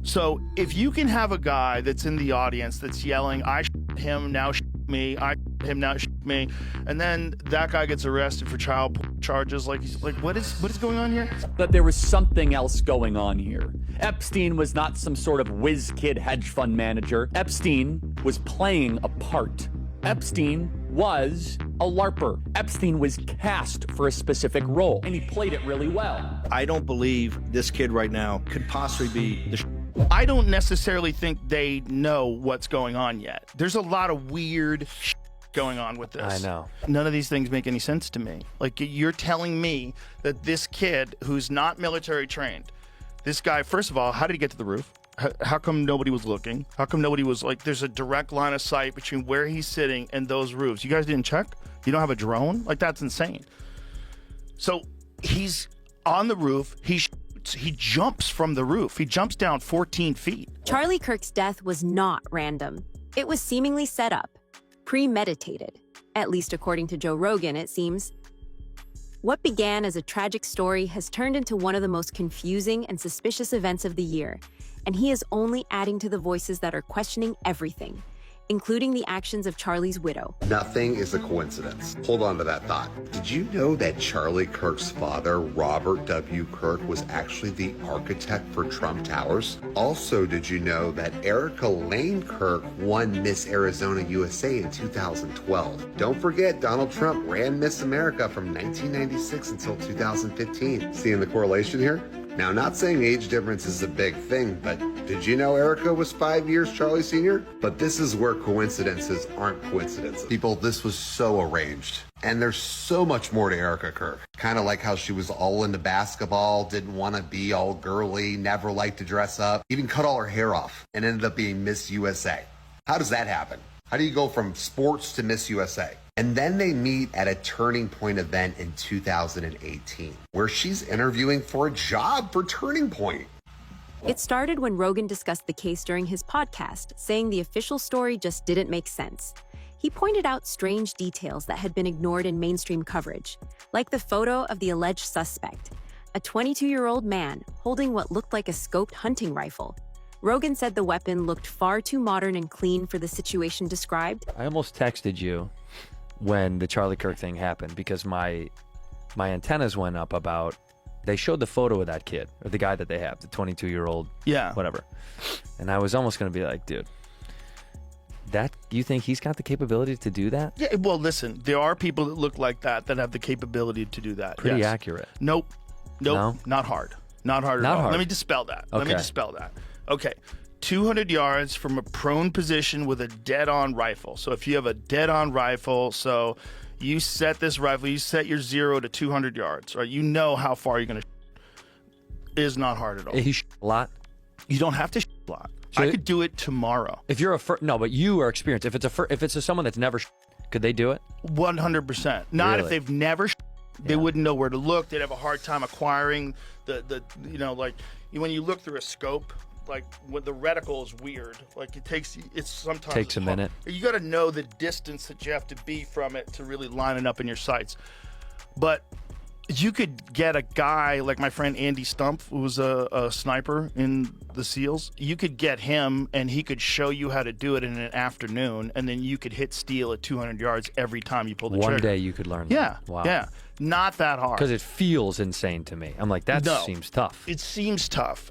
So if you can have a guy that's in the audience that's yelling, I him, now me, I him, now me, and then that guy gets arrested for child charges, like he's like, what is going on here? That there was something else going on here. Epstein was not some sort of whiz kid hedge fund manager. Epstein was playing a part. Epstein was a LARPer. Epstein was cast for a specific role, and he played it really well. I don't believe this kid right now could possibly be the I don't necessarily think they know what's going on yet. There's a lot of weird going on with this. I know. None of these things make any sense to me. Like, you're telling me that this kid who's not military trained, this guy, first of all, how did he get to the roof? How come nobody was looking? How come nobody was like, there's a direct line of sight between where he's sitting and those roofs? You guys didn't check? You don't have a drone? Like, that's insane. So he's on the roof. He jumps from the roof. He jumps down 14 feet. Charlie Kirk's death was not random. It was seemingly set up, premeditated. At least according to Joe Rogan, it seems. What began as a tragic story has turned into one of the most confusing and suspicious events of the year, and he is only adding to the voices that are questioning everything, including the actions of Charlie's widow. Nothing is a coincidence. Hold on to that thought. Did you know that Charlie Kirk's father, Robert W. Kirk, was actually the architect for Trump Towers? Also, did you know that Erica Lane Kirk won Miss Arizona USA in 2012? Don't forget, Donald Trump ran Miss America from 1996 until 2015. Seeing the correlation here? Now, not saying age difference is a big thing, but did you know Erica was 5 years Charlie Sr.? But this is where coincidences aren't coincidences. People, this was so arranged. And there's so much more to Erica Kirk. Kind of like how she was all into basketball, didn't want to be all girly, never liked to dress up, even cut all her hair off, and ended up being Miss USA. How does that happen? How do you go from sports to Miss USA? And then they meet at a Turning Point event in 2018, where she's interviewing for a job for Turning Point. It started when Rogan discussed the case during his podcast, saying the official story just didn't make sense. He pointed out strange details that had been ignored in mainstream coverage, like the photo of the alleged suspect, a 22-year-old man holding what looked like a scoped hunting rifle. Rogan said the weapon looked far too modern and clean for the situation described. I almost texted you when the Charlie Kirk thing happened because my antennas went up about, they showed the photo of that kid, or the guy that they have, the 22-year-old, Yeah. whatever. And I was almost going to be like, dude, you think he's got the capability to do that? Yeah, well, listen, there are people that look like that have the capability to do that. Pretty yes. accurate. Nope. No? Not hard. Not hard at Not all. hard. Let me dispel that. Okay. Okay. 200 yards from a prone position with a dead-on rifle. So if you have a dead-on rifle, so you set this rifle, you set your 0 to 200 yards, right? You know how far you're going to It is not hard at all. He a lot? You don't have to a lot. I could do it tomorrow. If you're no, but you are experienced. If it's someone that's never could they do it? 100%. Not Really? if they've never they wouldn't know where to look. They'd have a hard time acquiring the like when you look through a scope, like when the reticle is weird. Like it's sometimes Takes a minute. You got to know the distance that you have to be from it to really line it up in your sights. But you could get a guy like my friend Andy Stump, who was a sniper in the SEALs. You could get him, and he could show you how to do it in an afternoon, and then you could hit steel at 200 yards every time you pull the trigger. One day you could learn Yeah. that. Wow. Yeah. Not that hard. Because it feels insane to me. I'm like, that seems tough. It seems tough.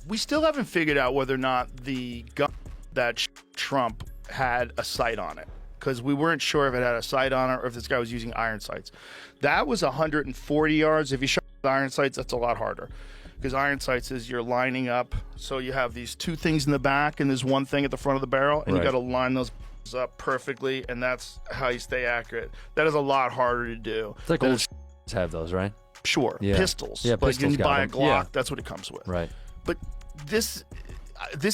We still haven't figured out whether or not the gun that Trump had a sight on it, because we weren't sure if it had a sight on it or if this guy was using iron sights. That was 140 yards. If you shot with iron sights, that's a lot harder, because iron sights is you're lining up. So you have these two things in the back and there's one thing at the front of the barrel, and you got to line those up perfectly, and that's how you stay accurate. That is a lot harder to do. It's like old have those, right? Sure. Yeah. Pistols. Yeah, Like pistols you got buy a them. Glock, Yeah. that's what it comes with. Right. But this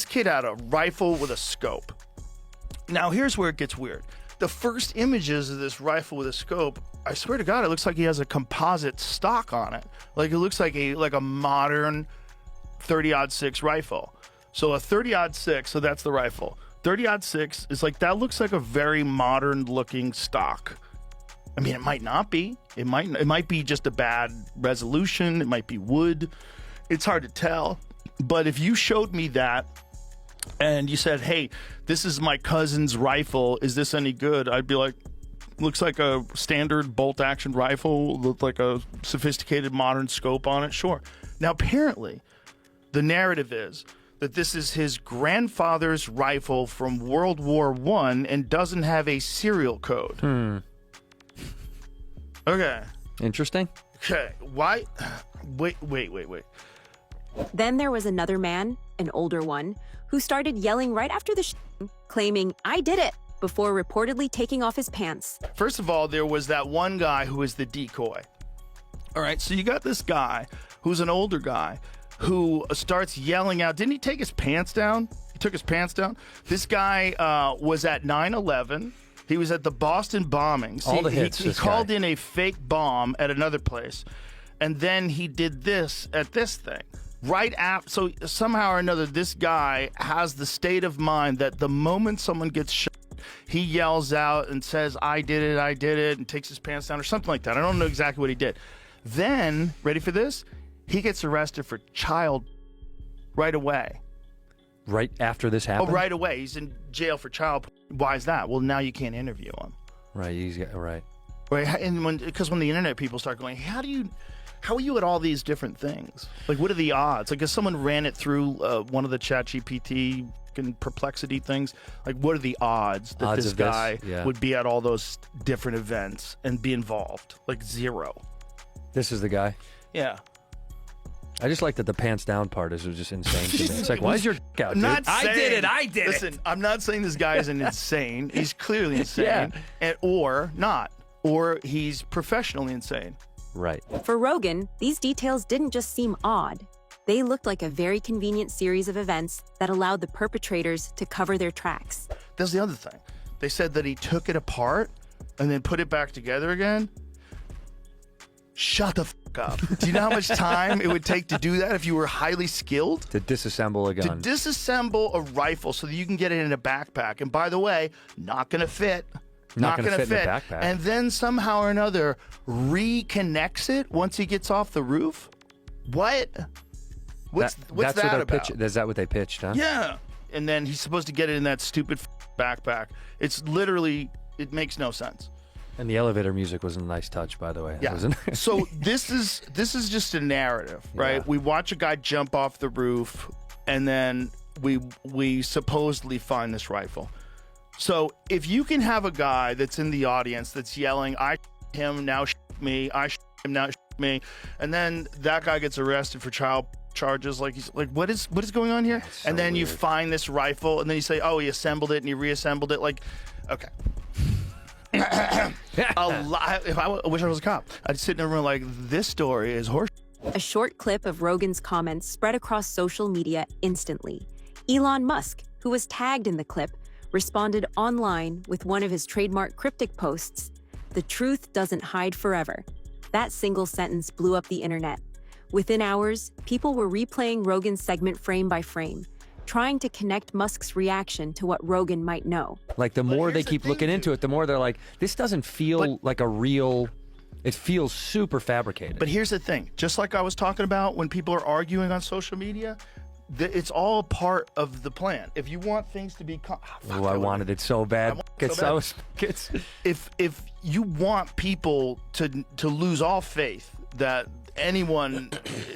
kid had a rifle with a scope. Now here's where it gets weird. The first images of this rifle with a scope, I swear to God, it looks like he has a composite stock on it. Like it looks like a modern 30-06 rifle. So a 30-06, so that's the rifle. 30-06 is like, that looks like a very modern looking stock. I mean, it might not be. It might be just a bad resolution. It might be wood. It's hard to tell. But if you showed me that and you said, hey, this is my cousin's rifle, is this any good? I'd be like, looks like a standard bolt action rifle, looked like a sophisticated modern scope on it. Sure. Now, apparently, the narrative is that this is his grandfather's rifle from World War I and doesn't have a serial code. Okay. Interesting. Okay. Why? Wait. Then there was another man, an older one, who started yelling right after the claiming, I did it, before reportedly taking off his pants. First of all, there was that one guy who was the decoy. All right, so you got this guy who's an older guy who starts yelling out. Didn't he take his pants down? He took his pants down. This guy was at 9/11. He was at the Boston bombings. All the hits. He called in a fake bomb at another place. And then he did this at this thing. Right after, so somehow or another, this guy has the state of mind that the moment someone gets shot, he yells out and says, I did it, and takes his pants down or something like that. I don't know exactly what he did. Then, ready for this? He gets arrested for child right away. Right after this happened? Oh, right away. He's in jail for child. Why is that? Well, now you can't interview him. Right, right. Right, and because when the internet people start going, how are you at all these different things? Like, what are the odds? Like, if someone ran it through one of the ChatGPT perplexity things, like, what are the odds that this guy would be at all those different events and be involved? Like, 0. This is the guy? Yeah. I just like that the pants down part is just insane to me. It's like, why is your out, dude? I did it. Listen, I'm not saying this guy is an insane. He's clearly insane. Yeah. Or not. Or he's professionally insane. Right. For Rogan, these details didn't just seem odd. They looked like a very convenient series of events that allowed the perpetrators to cover their tracks. That's the other thing. They said that he took it apart and then put it back together again. Shut the fuck up. Do you know how much time it would take to do that if you were highly skilled? To disassemble a gun. To disassemble a rifle so that you can get it in a backpack. And by the way, not going to fit. Not going to fit in a backpack. And then somehow or another reconnects it once he gets off the roof? What? What's that about? Is that what they pitched, huh? Yeah. And then he's supposed to get it in that stupid backpack. It's literally, it makes no sense. And the elevator music was a nice touch, by the way. Yeah. So this is just a narrative, right? Yeah. We watch a guy jump off the roof, and then we supposedly find this rifle. So if you can have a guy that's in the audience that's yelling, I him, now me, I him, now me, and then that guy gets arrested for child charges, like he's like, what is going on here? So and then weird. You find this rifle, and then you say, oh, he assembled it and he reassembled it. Like, okay. If I wish I was a cop, I'd sit in a room like, this story is horse. A short clip of Rogan's comments spread across social media instantly. Elon Musk, who was tagged in the clip, responded online with one of his trademark cryptic posts, "The truth doesn't hide forever." That single sentence blew up the internet. Within hours, people were replaying Rogan's segment frame by frame, trying to connect Musk's reaction to what Rogan might know. Like, the more they keep looking into it, the more they're like, this doesn't feel like a real... It feels super fabricated. But here's the thing. Just like I was talking about when people are arguing on social media, it's all part of the plan. If you want things to be... I wanted it so bad. If you want people to lose all faith that anyone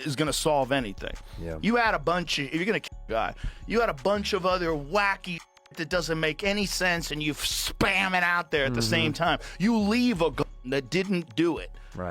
is going to solve anything, you add a bunch of... If you're going to kill a guy, you add a bunch of other wacky that doesn't make any sense, and you spam it out there at the same time. You leave a gun that didn't do it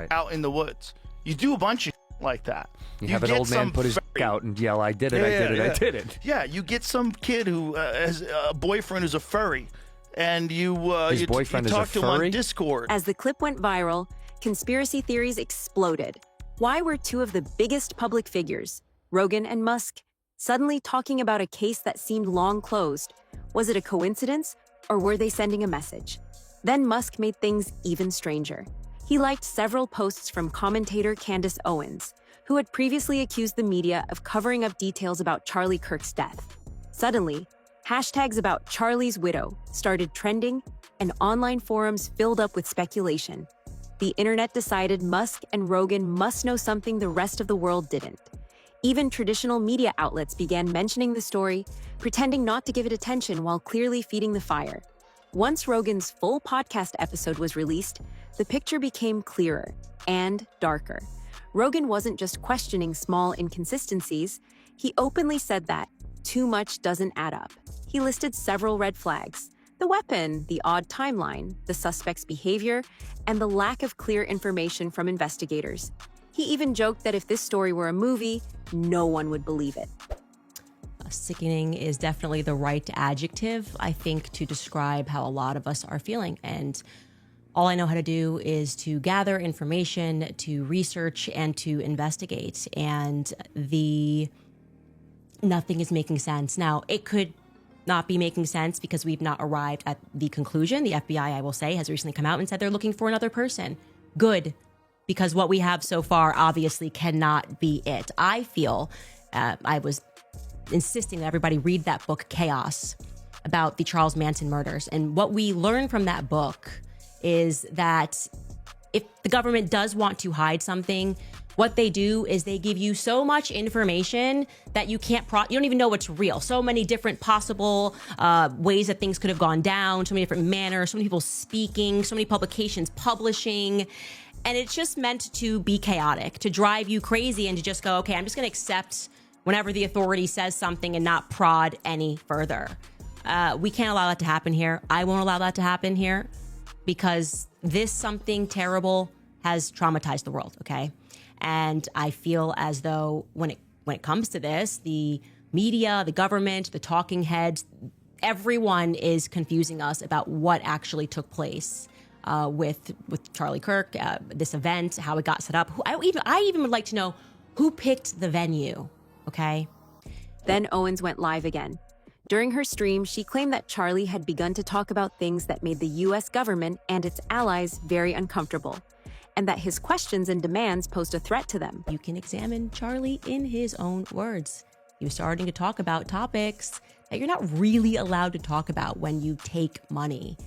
out in the woods. You do a bunch of like that. You have an old man put his out and yell, I did it, I did it. Yeah, you get some kid who has a boyfriend who's a furry, and you talk to him on Discord. As the clip went viral, conspiracy theories exploded. Why were two of the biggest public figures, Rogan and Musk, suddenly talking about a case that seemed long closed? Was it a coincidence, or were they sending a message? Then Musk made things even stranger. He liked several posts from commentator Candace Owens, who had previously accused the media of covering up details about Charlie Kirk's death. Suddenly, hashtags about Charlie's widow started trending, and online forums filled up with speculation. The internet decided Musk and Rogan must know something the rest of the world didn't. Even traditional media outlets began mentioning the story, pretending not to give it attention while clearly feeding the fire. Once Rogan's full podcast episode was released, the picture became clearer and darker. Rogan wasn't just questioning small inconsistencies, he openly said that too much doesn't add up. He listed several red flags: the weapon, the odd timeline, the suspect's behavior, and the lack of clear information from investigators. He even joked that if this story were a movie, no one would believe it. Sickening is definitely the right adjective, I think, to describe how a lot of us are feeling. And all I know how to do is to gather information, to research, and to investigate. And nothing is making sense. Now, it could not be making sense because we've not arrived at the conclusion. The FBI, I will say, has recently come out and said they're looking for another person. Good, because what we have so far obviously cannot be it. I feel, I was insisting that everybody read that book, Chaos, about the Charles Manson murders. And what we learn from that book is that if the government does want to hide something, what they do is they give you so much information that you can't you don't even know what's real. So many different possible ways that things could have gone down, so many different manners, so many people speaking, so many publications publishing. And it's just meant to be chaotic, to drive you crazy and to just go, okay, I'm just going to accept whenever the authority says something and not prod any further. We can't allow that to happen here. I won't allow that to happen here because this something terrible has traumatized the world, okay? And I feel as though when it comes to this, the media, the government, the talking heads, everyone is confusing us about what actually took place with Charlie Kirk, this event, how it got set up. I even would like to know who picked the venue, okay? Then Owens went live again. During her stream, she claimed that Charlie had begun to talk about things that made the U.S. government and its allies very uncomfortable, and that his questions and demands posed a threat to them. You can examine Charlie in his own words. He was starting to talk about topics that you're not really allowed to talk about when you take money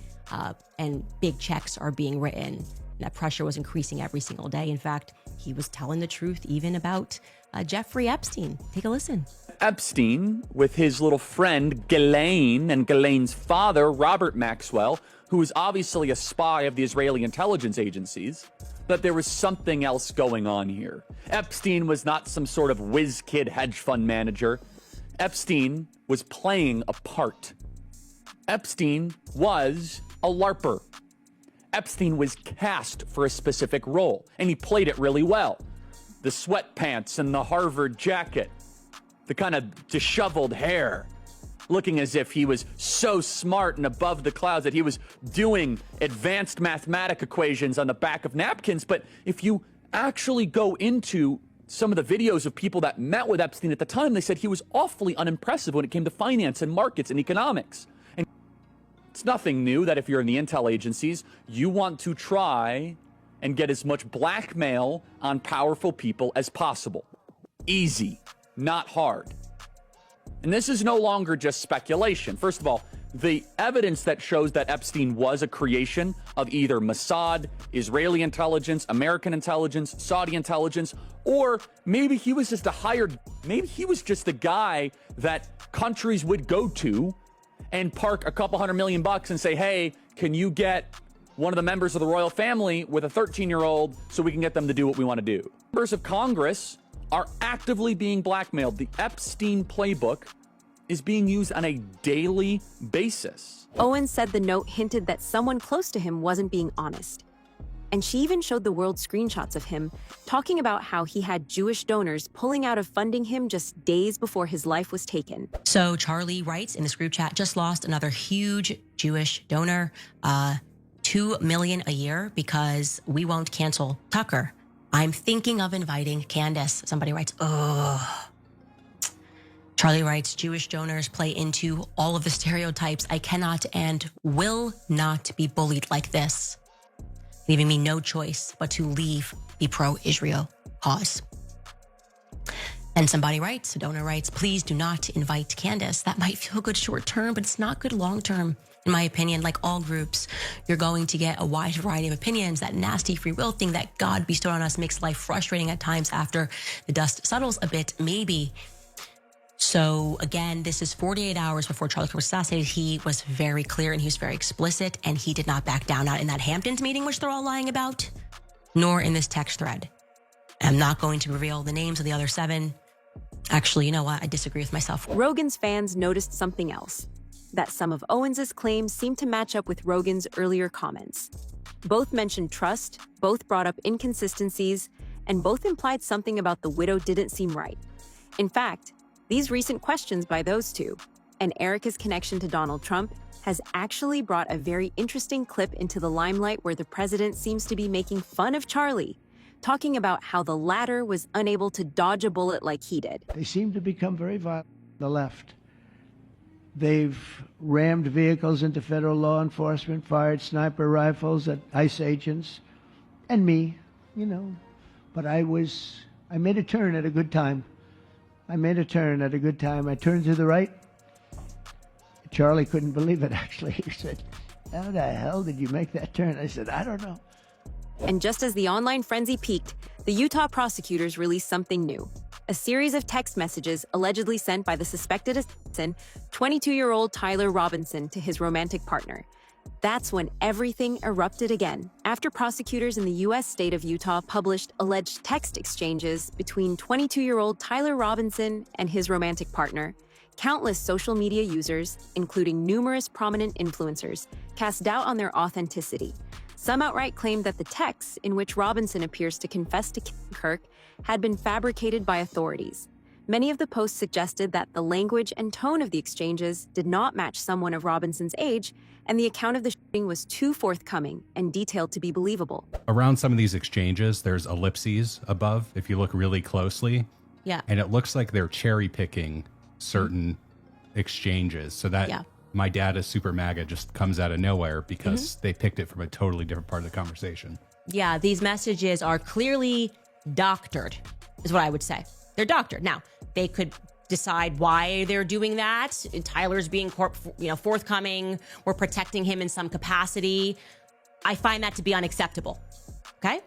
and big checks are being written. And that pressure was increasing every single day. In fact, he was telling the truth even about Jeffrey Epstein. Take a listen. Epstein, with his little friend Ghislaine and Ghislaine's father, Robert Maxwell, who was obviously a spy of the Israeli intelligence agencies, that there was something else going on here. Epstein was not some sort of whiz kid hedge fund manager. Epstein was playing a part. Epstein was a LARPer. Epstein was cast for a specific role, and he played it really well. The sweatpants and the Harvard jacket, the kind of disheveled hair, looking as if he was so smart and above the clouds that he was doing advanced mathematic equations on the back of napkins. But if you actually go into some of the videos of people that met with Epstein at the time, they said he was awfully unimpressive when it came to finance and markets and economics. And it's nothing new that if you're in the intel agencies, you want to try and get as much blackmail on powerful people as possible. Easy, not hard. And this is no longer just speculation. First of all, the evidence that shows that Epstein was a creation of either Mossad, Israeli intelligence, American intelligence, Saudi intelligence, or maybe he was just maybe he was just a guy that countries would go to and park a couple $100 million and say, hey, can you get one of the members of the royal family with a 13-year-old so we can get them to do what we want to do? Members of Congress are actively being blackmailed. The Epstein playbook is being used on a daily basis. Owens said the note hinted that someone close to him wasn't being honest. And she even showed the world screenshots of him talking about how he had Jewish donors pulling out of funding him just days before his life was taken. So Charlie writes in this group chat, just lost another huge Jewish donor, $2 million a year because we won't cancel Tucker. I'm thinking of inviting Candace. Somebody writes, oh. Charlie writes, Jewish donors play into all of the stereotypes. I cannot and will not be bullied like this, leaving me no choice but to leave the pro-Israel cause. And somebody writes, a donor writes, please do not invite Candace. That might feel good short term, but it's not good long term. In my opinion, like all groups, you're going to get a wide variety of opinions. That nasty free will thing that God bestowed on us makes life frustrating at times after the dust settles a bit, maybe. So again, this is 48 hours before Charlie Kirk was assassinated. He was very clear and he was very explicit, and he did not back down, not in that Hamptons meeting, which they're all lying about, nor in this text thread. I'm not going to reveal the names of the other 7. Actually, you know what? I disagree with myself. Rogan's fans noticed something else, that some of Owens's claims seemed to match up with Rogan's earlier comments. Both mentioned trust, both brought up inconsistencies, and both implied something about the widow didn't seem right. In fact, these recent questions by those two, and Erica's connection to Donald Trump, has actually brought a very interesting clip into the limelight where the president seems to be making fun of Charlie, talking about how the latter was unable to dodge a bullet like he did. They seem to become very violent on the left. They've rammed vehicles into federal law enforcement, fired sniper rifles at ICE agents, and me, you know. But I made a turn at a good time. I turned to the right. Charlie couldn't believe it, actually. He said, how the hell did you make that turn? I said, I don't know. And just as the online frenzy peaked, the Utah prosecutors released something new. A series of text messages allegedly sent by the suspected assassin, 22-year-old Tyler Robinson, to his romantic partner. That's when everything erupted again, after prosecutors in the U.S. state of Utah published alleged text exchanges between 22-year-old Tyler Robinson and his romantic partner. Countless social media users, including numerous prominent influencers, cast doubt on their authenticity. Some outright claimed that the texts, in which Robinson appears to confess to Kirk, had been fabricated by authorities. Many of the posts suggested that the language and tone of the exchanges did not match someone of Robinson's age, and the account of the shooting was too forthcoming and detailed to be believable. Around some of these exchanges, there's ellipses above, if you look really closely. Yeah. And it looks like they're cherry picking certain exchanges. So that my dad is super MAGA just comes out of nowhere because they picked it from a totally different part of the conversation. Yeah, these messages are clearly doctored, is what I would say. They're doctored. Now, they could decide why they're doing that. Tyler's being forthcoming. We're protecting him in some capacity. I find that to be unacceptable. Okay?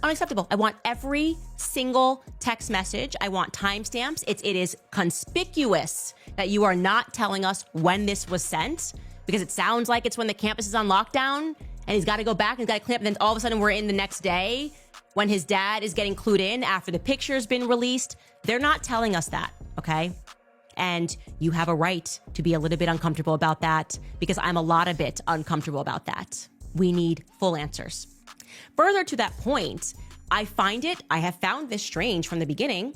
Unacceptable. I want every single text message. I want timestamps. It is conspicuous that you are not telling us when this was sent, because it sounds like it's when the campus is on lockdown and he's got to go back and he's got to clean up. And then all of a sudden we're in the next day when his dad is getting clued in after the picture's been released. They're not telling us that, okay? And you have a right to be a little bit uncomfortable about that, because I'm a bit uncomfortable about that. We need full answers. Further to that point, I have found this strange from the beginning,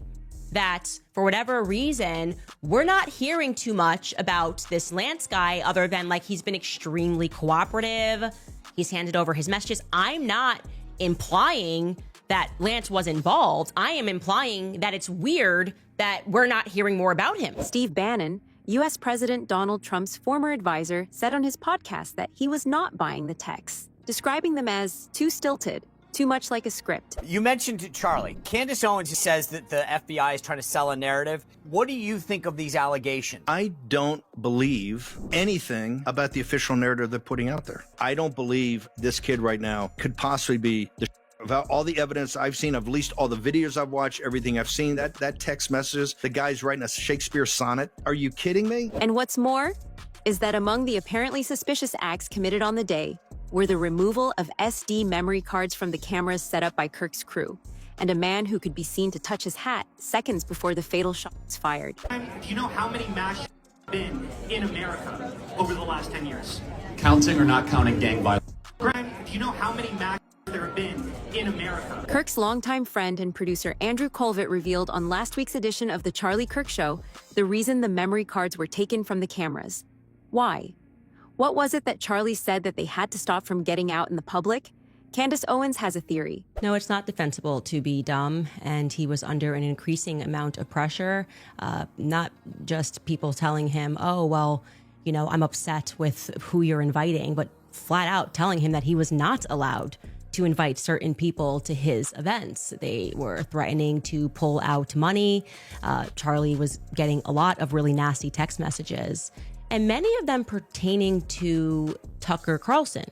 that for whatever reason, we're not hearing too much about this Lance guy, other than like he's been extremely cooperative. He's handed over his messages. I'm not implying that Lance was involved. I am implying that it's weird that we're not hearing more about him. Steve Bannon, U.S. President Donald Trump's former advisor, said on his podcast that he was not buying the texts, describing them as too stilted, too much like a script. You mentioned Charlie. Candace Owens says that the FBI is trying to sell a narrative. What do you think of these allegations? I don't believe anything about the official narrative they're putting out there. I don't believe this kid right now could possibly be the about all the evidence I've seen, of at least all the videos I've watched, everything I've seen, that text messages, the guy's writing a Shakespeare sonnet. Are you kidding me? And what's more is that among the apparently suspicious acts committed on the day were the removal of SD memory cards from the cameras set up by Kirk's crew, and a man who could be seen to touch his hat seconds before the fatal shot was fired. Do you know how many mass have been in America over the last 10 years? Counting or not counting gang violence? Grant, do you know how many mass there have been in America? Kirk's longtime friend and producer Andrew Colvett revealed on last week's edition of The Charlie Kirk Show the reason the memory cards were taken from the cameras. Why? What was it that Charlie said that they had to stop from getting out in the public? Candace Owens has a theory. No, it's not defensible to be dumb, and he was under an increasing amount of pressure, not just people telling him, oh, well, I'm upset with who you're inviting, but flat out telling him that he was not allowed to invite certain people to his events. They were threatening to pull out money. Charlie was getting a lot of really nasty text messages, and many of them pertaining to Tucker Carlson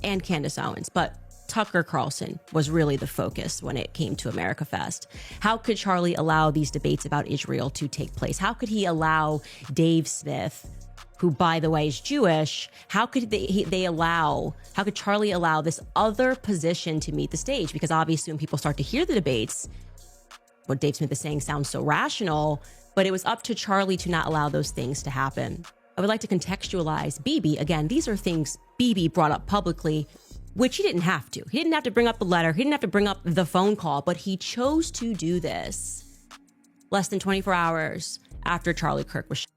and Candace Owens. But Tucker Carlson was really the focus when it came to America Fest. How could Charlie allow these debates about Israel to take place? How could he allow Dave Smith, who, by the way, is Jewish, how could Charlie allow this other position to meet the stage? Because obviously when people start to hear the debates, what Dave Smith is saying sounds so rational, but it was up to Charlie to not allow those things to happen. I would like to contextualize Bibi. Again, these are things Bibi brought up publicly, which he didn't have to. He didn't have to bring up the letter. He didn't have to bring up the phone call, but he chose to do this less than 24 hours after Charlie Kirk was shot.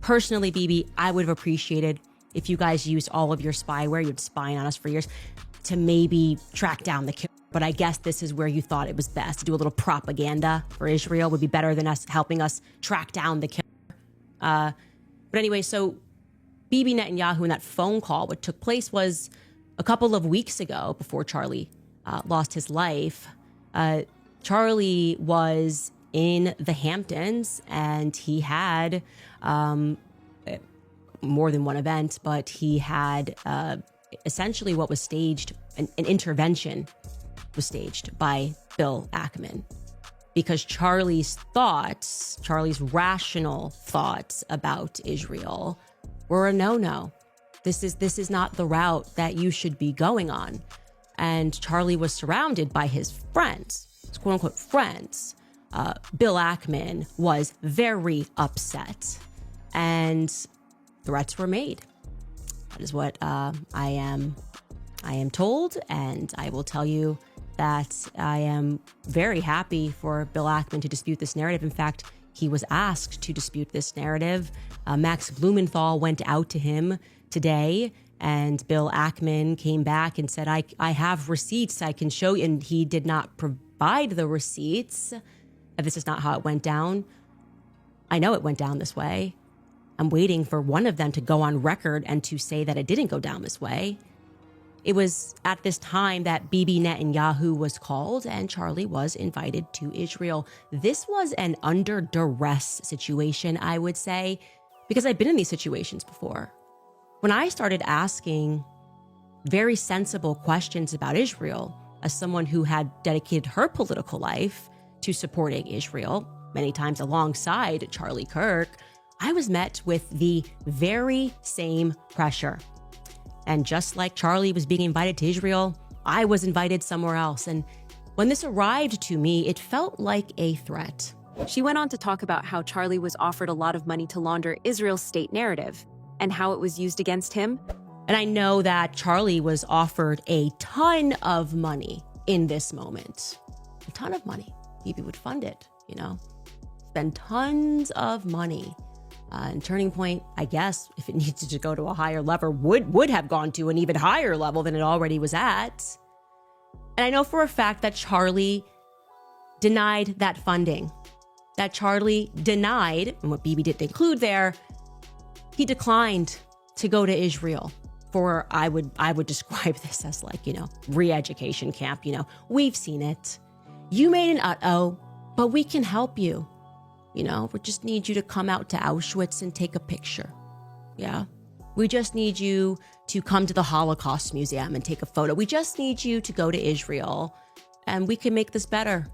Personally, Bibi, I would have appreciated if you guys used all of your spyware, you'd spying on us for years, to maybe track down the killer. But I guess this is where you thought it was best to do a little propaganda for Israel would be better than us helping us track down the killer. But anyway, so Bibi Netanyahu and that phone call, what took place was a couple of weeks ago before Charlie lost his life. Charlie was in the Hamptons, and he had more than one event, but he had essentially what was staged, an intervention was staged by Bill Ackman, because Charlie's rational thoughts about Israel were a no-no. This is not the route that you should be going on. And Charlie was surrounded by his friends, his quote-unquote friends. Bill Ackman was very upset, and threats were made. That is what I am told, and I will tell you that I am very happy for Bill Ackman to dispute this narrative. In fact, he was asked to dispute this narrative. Max Blumenthal went out to him today, and Bill Ackman came back and said, I have receipts I can show you, and he did not provide the receipts. This is not how it went down. I know it went down this way. I'm waiting for one of them to go on record and to say that it didn't go down this way. It was at this time that Bibi Netanyahu was called and Charlie was invited to Israel. This was an under duress situation, I would say, because I've been in these situations before. When I started asking very sensible questions about Israel, as someone who had dedicated her political life to supporting Israel, many times alongside Charlie Kirk, I was met with the very same pressure. And just like Charlie was being invited to Israel, I was invited somewhere else. And when this arrived to me, it felt like a threat. She went on to talk about how Charlie was offered a lot of money to launder Israel's state narrative and how it was used against him. And I know that Charlie was offered a ton of money in this moment. A ton of money. Bibi would fund it, spend tons of money. And Turning Point, I guess, if it needed to go to a higher level, would have gone to an even higher level than it already was at. And I know for a fact that Charlie denied that funding. That Charlie denied, and what Bibi didn't include there, he declined to go to Israel for, I would describe this as like, re-education camp. We've seen it. You made an uh-oh, but we can help you. We just need you to come out to Auschwitz and take a picture. Yeah. We just need you to come to the Holocaust Museum and take a photo. We just need you to go to Israel and we can make this better.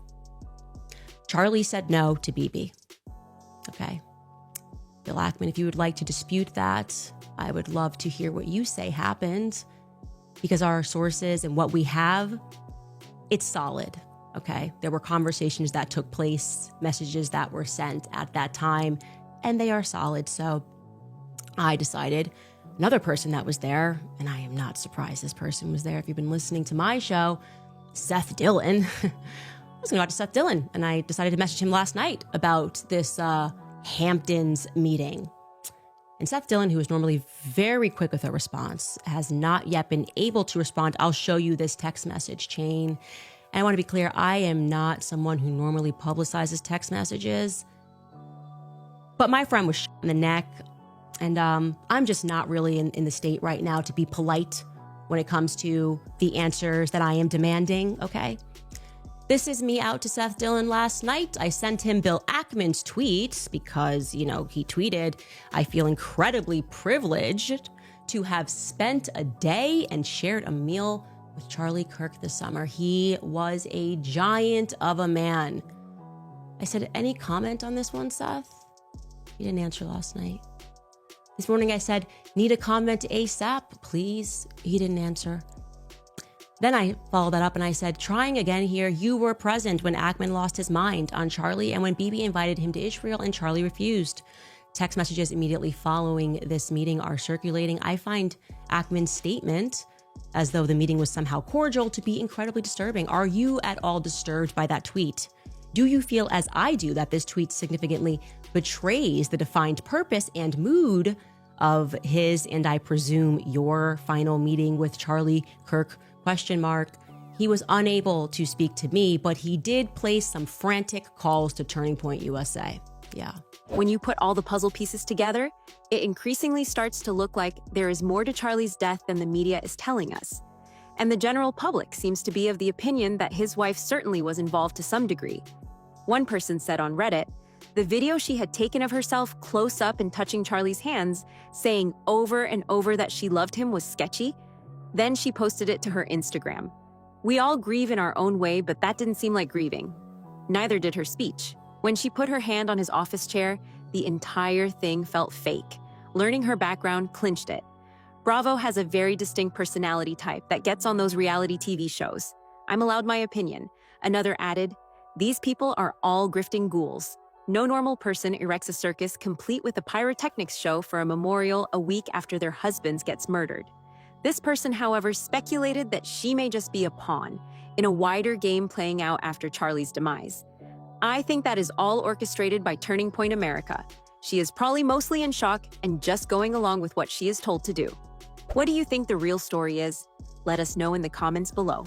Charlie said no to Bibi. Okay. Bill Ackman, if you would like to dispute that, I would love to hear what you say happened, because our sources and what we have, it's solid. Okay, there were conversations that took place, messages that were sent at that time, and they are solid. So I decided, another person that was there, and I am not surprised this person was there. If you've been listening to my show, Seth Dillon, I was going to go out to Seth Dillon, and I decided to message him last night about this Hamptons meeting. And Seth Dillon, who is normally very quick with a response, has not yet been able to respond. I'll show you this text message chain. And I want to be clear, I am not someone who normally publicizes text messages. But my friend was shot in the neck. And I'm just not really in the state right now to be polite when it comes to the answers that I am demanding, okay? This is me out to Seth Dillon last night. I sent him Bill Ackman's tweet because, he tweeted, "I feel incredibly privileged to have spent a day and shared a meal with Charlie Kirk this summer. He was a giant of a man." I said, "Any comment on this one, Seth?" He didn't answer last night. This morning I said, "Need a comment ASAP, please." He didn't answer. Then I followed that up and I said, "Trying again here, you were present when Ackman lost his mind on Charlie and when Bibi invited him to Israel and Charlie refused." Text messages immediately following this meeting are circulating. I find Ackman's statement, as though the meeting was somehow cordial, to be incredibly disturbing. Are you at all disturbed by that tweet? Do you feel, as I do, that this tweet significantly betrays the defined purpose and mood of his, and I presume your, final meeting with Charlie Kirk? ? He was unable to speak to me, but he did place some frantic calls to Turning Point USA. Yeah. When you put all the puzzle pieces together, it increasingly starts to look like there is more to Charlie's death than the media is telling us. And the general public seems to be of the opinion that his wife certainly was involved to some degree. One person said on Reddit, the video she had taken of herself close up and touching Charlie's hands, saying over and over that she loved him, was sketchy. Then she posted it to her Instagram. We all grieve in our own way, but that didn't seem like grieving. Neither did her speech. When she put her hand on his office chair, the entire thing felt fake. Learning her background clinched it. Bravo has a very distinct personality type that gets on those reality TV shows. I'm allowed my opinion. Another added, "These people are all grifting ghouls. No normal person erects a circus complete with a pyrotechnics show for a memorial a week after their husbands gets murdered." This person, however, speculated that she may just be a pawn in a wider game playing out after Charlie's demise. I think that is all orchestrated by Turning Point America. She is probably mostly in shock and just going along with what she is told to do. What do you think the real story is? Let us know in the comments below.